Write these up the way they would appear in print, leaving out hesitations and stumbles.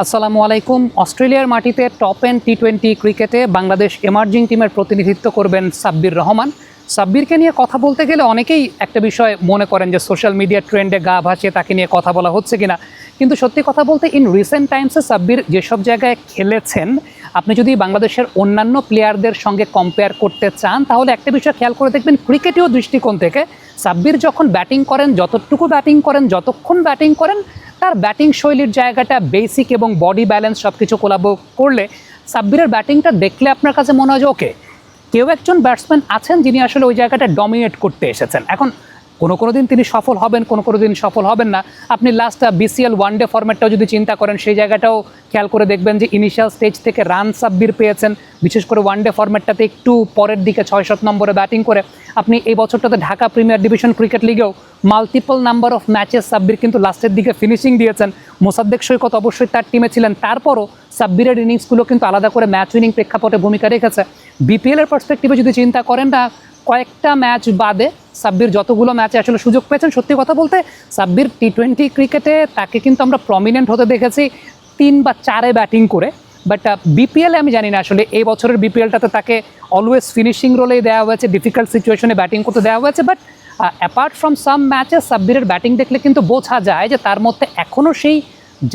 আসসালামু আলাইকুম। অস্ট্রেলিয়ার মাটিতে টপ এন্ড টি-20 ক্রিকেটে বাংলাদেশ এমার্জিং টিমের প্রতিনিধিত্ব করবেন সাব্বির রহমান। সাব্বিরকে নিয়ে কথা বলতে গেলে অনেকেই একটা বিষয় মনে করেন যে সোশ্যাল মিডিয়া ট্রেন্ডে গা ভাসিয়ে তাকে নিয়ে কথা বলা হচ্ছে কিনা, কিন্তু সত্যি কথা বলতে ইন রিসেন্ট টাইমসে সাব্বির যেসব জায়গায় খেলেছেন, আপনি যদি বাংলাদেশের অন্যান্য প্লেয়ারদের সঙ্গে কম্পেয়ার করতে চান তাহলে একটা বিষয় খেয়াল করে দেখবেন, ক্রিকেটীয় দৃষ্টিকোণ থেকে সাব্বির যখন ব্যাটিং করেন, যতটুকু ব্যাটিং করেন, যতক্ষণ ব্যাটিং করেন, তার ব্যাটিং শৈলীর জায়গাটা বেসিক এবং বডি ব্যালেন্স সব কিছু কোলাবো করলে সাব্বিরের ব্যাটিংটা দেখলে আপনার কাছে মনে হয় যে ওকে, কেউ একজন ব্যাটসম্যান আছেন যিনি আসলে ওই জায়গাটা ডমিনেট করতে এসেছেন। এখন কোনো দিন তিনি সফল হবেন, কোনো দিন সফল হবেন না। আপনি লাস্ট বিসিএল ওয়ানডে ফরম্যাটটাও যদি চিন্তা করেন, সেই জায়গাটাও খেয়াল করে দেখবেন যে ইনিশিয়াল স্টেজ থেকে রান সাব্বির পেয়েছেন, বিশেষ করে ওয়ানডে ফরম্যাটটাতে একটু পরের দিকে 6-7 নম্বরে ব্যাটিং করে। আপনি এই বছরটাতে ঢাকা প্রিমিয়ার ডিভিশন ক্রিকেট লিগেও multiple number of matches Sabbir কিন্তু লাস্টের দিকে ফিনিশিং দিয়েছেন। মোসাদ্দেক সৈকত অবশ্যই তার টিমে ছিলেন, তারপরও সাব্বিরের ইনিংসগুলো কিন্তু আলাদা করে ম্যাচ উইনিং প্রেক্ষাপটে ভূমিকা রেখেছে। বিপিএলের পার্সপেক্টিভে যদি চিন্তা করেন না, কয়েকটা ম্যাচ বাদে সাব্বির যতগুলো ম্যাচে আসলে সুযোগ পেয়েছেন, সত্যি কথা বলতে সাব্বির টি-20 ক্রিকেটে তাকে কিন্তু আমরা প্রমিনেন্ট হতে দেখেছি 3 বা 4-এ ব্যাটিং করে। বাট বিপিএলে আমি জানি না আসলে এই বছরের বিপিএলটাতে তাকে অলওয়েজ ফিনিশিং রোলেই দেওয়া হয়েছে, ডিফিকাল্ট সিচুয়েশনে ব্যাটিং করতে দেওয়া হয়েছে। বাট অ্যাপার্ট ফ্রম সাম ম্যাচে সাব্বিরের ব্যাটিং দেখলে কিন্তু বোঝা যায় যে তার মধ্যে এখনও সেই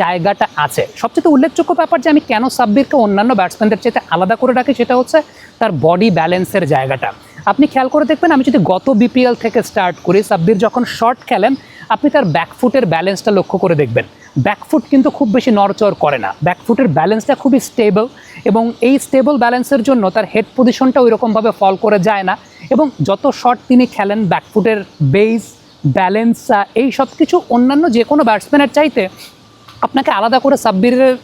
জায়গাটা আছে। সবচেয়ে উল্লেখযোগ্য ব্যাপার যে আমি কেন সাব্বিরকে অন্যান্য ব্যাটসম্যানদের চেয়ে আলাদা করে রাখি, সেটা হচ্ছে তার বডি ব্যালেন্সের জায়গাটা। আপনি খেয়াল করে দেখবেন, আমি যদি গত বিপিএল থেকে স্টার্ট করি, সাব্বির যখন শর্ট খেলেন আপনি তার ব্যাকফুটের ব্যালেন্সটা লক্ষ্য করে দেখবেন। ব্যাকফুট কিন্তু খুব বেশি নড়চড় করে না, ব্যাকফুটের ব্যালেন্সটা খুবই স্টেবল, এবং এই স্টেবল ব্যালেন্সের জন্য তার হেড পজিশনটা ওইরকমভাবে ফল করে যায় না। এবং যত শট তিনি খেলেন, ব্যাকফুটের বেস, ব্যালেন্স, এই সব কিছু অন্যান্য যে কোনো ব্যাটসম্যানের চাইতে আপনাকে আলাদা করে সাব্বিরের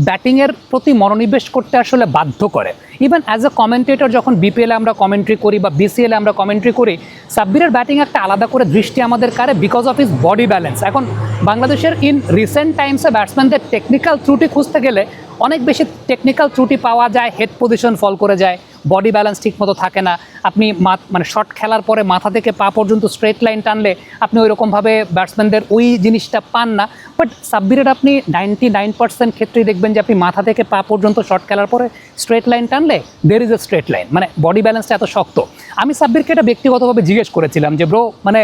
ব্যাটিংয়ের প্রতি মনোনিবেশ করতে আসলে বাধ্য করে। ইভেন অ্যাজ এ কমেন্টেটর যখন বিপিএলে আমরা কমেন্ট্রি করি বা বিসিএলে আমরা কমেন্ট্রি করি, সাব্বিরের ব্যাটিং একটা আলাদা করে দৃষ্টি আমাদের কারে because of his body balance. এখন বাংলাদেশের ইন রিসেন্ট টাইমসে ব্যাটসম্যানদের টেকনিক্যাল ত্রুটি খুঁজতে গেলে অনেক বেশি টেকনিক্যাল ত্রুটি পাওয়া যায়, হেড পজিশন ফল করে যায়, বডি ব্যালেন্স ঠিকমতো থাকে না। আপনি মানে শট খেলার পরে মাথা থেকে পা পর্যন্ত স্ট্রেট লাইন টানলে আপনি ওইরকমভাবে ব্যাটসম্যানদের ওই জিনিসটা পান না। বাট সাব্বিরের আপনি 99% ক্ষেত্রেই দেখবেন যে আপনি মাথা থেকে পা পর্যন্ত শট খেলার পরে স্ট্রেট লাইন টানলে there is a straight line, মানে বডি ব্যালেন্সটা এত শক্ত। আমি সাব্বিরকে এটা ব্যক্তিগতভাবে জিজ্ঞেস করেছিলাম যে ব্রো, মানে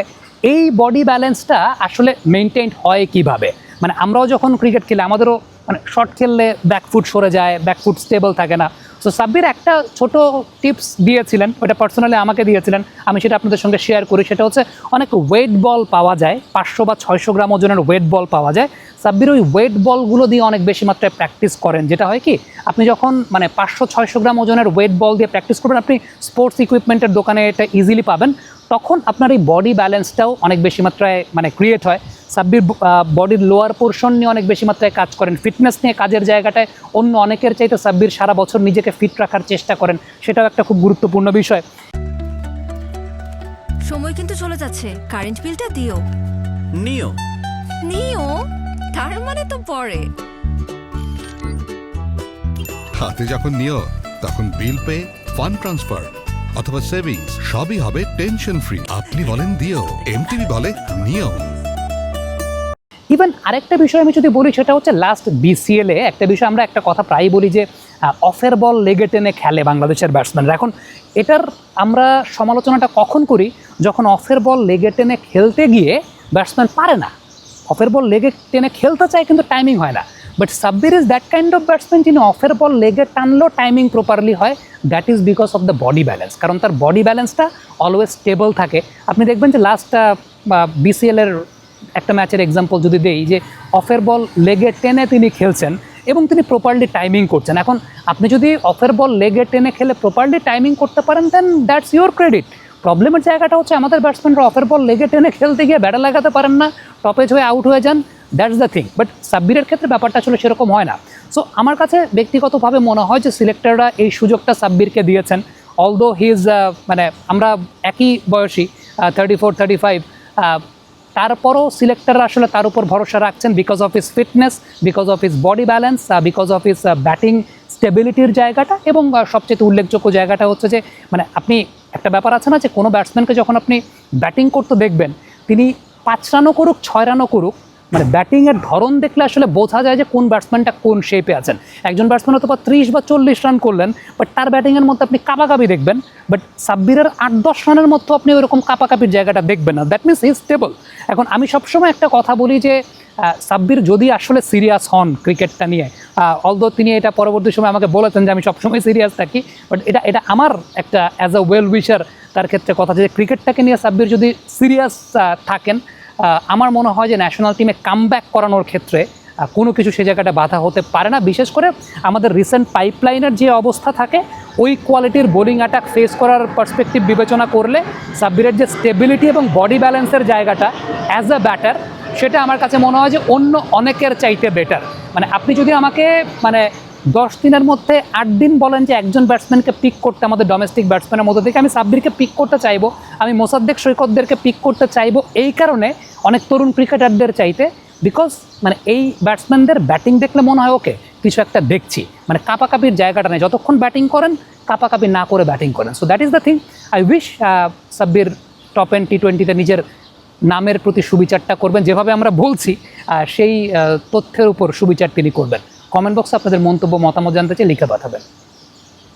এই বডি ব্যালেন্সটা আসলে মেনটেন হয় কিভাবে? মানে আমরাও যখন ক্রিকেট খেলি আমাদেরও মানে শর্ট খেললে ব্যাকফুট সরে যায়, ব্যাকফুট স্টেবল থাকে না। সো সাব্বির একটা ছোট টিপস দিয়েছিলেন, ওটা পার্সোনালি আমাকে দিয়েছিলেন, আমি সেটা আপনাদের সঙ্গে শেয়ার করি। সেটা হচ্ছে অনেক ওয়েট বল পাওয়া যায়, 500 বা 600 গ্রাম ওজনের ওয়েট বল পাওয়া যায়। সাব্বির ওই ওয়েট বলগুলো দিয়ে অনেক বেশি মাত্রায় প্র্যাকটিস করেন। যেটা হয় কি, আপনি যখন মানে 500-600 গ্রাম ওজনের ওয়েট বল দিয়ে প্র্যাকটিস করবেন, আপনি স্পোর্টস ইকুইপমেন্টের দোকানে এটা ইজিলি পাবেন, তখন আপনার এই বডি ব্যালেন্সটাও অনেক বেশি মাত্রায় মানে ক্রিয়েট হয়। সাব্বির বডির লোয়ার পোর্শন নিয়ে অনেক বেশি মাত্রায় কাজ করেন, ফিটনেস নিয়ে কাজের জায়গাটায় অন্য অনেকের চাইতে সাব্বির সারা বছর নিজেকে ফিট রাখার চেষ্টা করেন, সেটাও একটা খুব গুরুত্বপূর্ণ বিষয়। সময় কিন্তু চলে যাচ্ছে, কারেন্ট বিলটা দিও। নিও নিও তার মানে তো পরে। হাতে যখন নিও তখন বিল পে, ফান্ড ট্রান্সফার অথবা সেভিংস সবই হবে টেনশন ফ্রি। আপনি বলেন দিও, এমটিভি বলে নিও। ইভেন আরেকটা বিষয় আমি যদি বলি, সেটা হচ্ছে লাস্ট বিসিএলে একটা বিষয় আমরা একটা কথা প্রায় বলি যে অফের বল লেগে টেনে খেলে বাংলাদেশের ব্যাটসম্যানরা। এখন এটার আমরা সমালোচনাটা কখন করি, যখন অফের বল লেগে টেনে খেলতে গিয়ে ব্যাটসম্যান পারে না। অফের বল লেগে টেনে খেলতে চায় কিন্তু টাইমিং হয় না। But Sabbir is that kind of batsman যিনি অফের বল লেগে টানলেও টাইমিং প্রপারলি হয়। That is because of the body balance, কারণ তার বডি ব্যালেন্সটা অলওয়েজ স্টেবল থাকে। আপনি দেখবেন যে লাস্ট বিসিএলের একটা ম্যাচের এক্সাম্পল যদি দেই, যে অফের বল লেগে টেনে তিনি খেলছেন এবং তিনি প্রপারলি টাইমিং করছেন। এখন আপনি যদি অফের বল লেগে টেনে খেলে প্রপারলি টাইমিং করতে পারেন, দেন দ্যাটস ইউর ক্রেডিট। প্রবলেমের জায়গাটা হচ্ছে আমাদের ব্যাটসম্যানরা অফের বল লেগে টেনে খেলতে গিয়ে ব্যাটে লাগাতে পারেন না, টপেজ হয়ে আউট হয়ে যান, দ্যাটস দ্য থিং। বাট সাব্বিরের ক্ষেত্রে ব্যাপারটা আসলে সেরকম হয় না। সো আমার কাছে ব্যক্তিগতভাবে মনে হয় যে সিলেক্টররা এই সুযোগটা সাব্বিরকে দিয়েছেন। অলদো হি ইজ মানে আমরা একই বয়সী, 34-35, তারপরও সিলেক্টররা আসলে তার উপর ভরসা রাখছেন because of his fitness, because of his body balance, because of his batting স্টেবিলিটির জায়গাটা। এবং সবচেয়ে উল্লেখযোগ্য জায়গাটা হচ্ছে যে মানে আপনি একটা ব্যাপার আছে না, যে কোনো ব্যাটসম্যানকে যখন আপনি ব্যাটিং করতে দেখবেন, তিনি 5 রানও করুক 6 রানও করুক, মানে ব্যাটিংয়ের ধরন দেখলে আসলে বোঝা যায় যে কোন ব্যাটসম্যানটা কোন শেপে আছেন। একজন ব্যাটসম্যান হয়তো 30 বা 40 রান করলেন, বাট তার ব্যাটিংয়ের মধ্যে আপনি কাপাকাপি দেখবেন, বাট সাব্বিরের 8-10 রানের মধ্যে আপনি ওইরকম কাপাকাপির জায়গাটা দেখবেন না। That means he is stable. এখন আমি সবসময় একটা কথা বলি যে সাব্বির যদি আসলে সিরিয়াস হন ক্রিকেটটা নিয়ে, অলদো তিনি এটা পরবর্তী সময় আমাকে বলেছেন যে আমি সবসময় সিরিয়াস থাকি, বাট এটা আমার একটা অ্যাজ আ ওয়েল উইশার তার ক্ষেত্রে কথা, যে ক্রিকেটটাকে নিয়ে সাব্বির যদি সিরিয়াস থাকেন, আমার মনে হয় যে ন্যাশনাল টিমে কামব্যাক করানোর ক্ষেত্রে কোনো কিছু সে জায়গাটা বাধা হতে পারে না। বিশেষ করে আমাদের রিসেন্ট পাইপলাইনের যে অবস্থা থাকে, ওই কোয়ালিটির বোলিং অ্যাটাক ফেস করার পার্সপেক্টিভ বিবেচনা করলে সাব্বিরের যে স্টেবিলিটি এবং বডি ব্যালেন্সের জায়গাটা অ্যাজ আ ব্যাটার, সেটা আমার কাছে মনে হয় যে অন্য অনেকের চাইতে বেটার। মানে আপনি যদি আমাকে 10 দিনের মধ্যে 8 দিন বলেন যে একজন ব্যাটসম্যানকে পিক করতে, আমাদের ডোমেস্টিক ব্যাটসম্যানের মধ্যে থেকে আমি সাব্বিরকে পিক করতে চাইবো, আমি মোসাদ্দেক সৈকতদেরকে পিক করতে চাইবো এই কারণে, অনেক তরুণ ক্রিকেটারদের চাইতে, বিকজ এই ব্যাটসম্যানদের ব্যাটিং দেখলে মনে হয় ওকে কিছু একটা দেখছি, কাপাকাপির জায়গাটা নেই, যতক্ষণ ব্যাটিং করেন কাপাকাপি না করে ব্যাটিং করেন। So that is the thing. I wish Sabbir top end T20-তে নিজের নামের প্রতি সুবিচারটা করবেন, যেভাবে আমরা বলছি সেই তথ্যের উপর সুবিচার তিনি করবেন। কমেন্ট বক্সে আপনাদের মন্তব্য মতামত জানতে চাই, লিখে পাঠাবেন।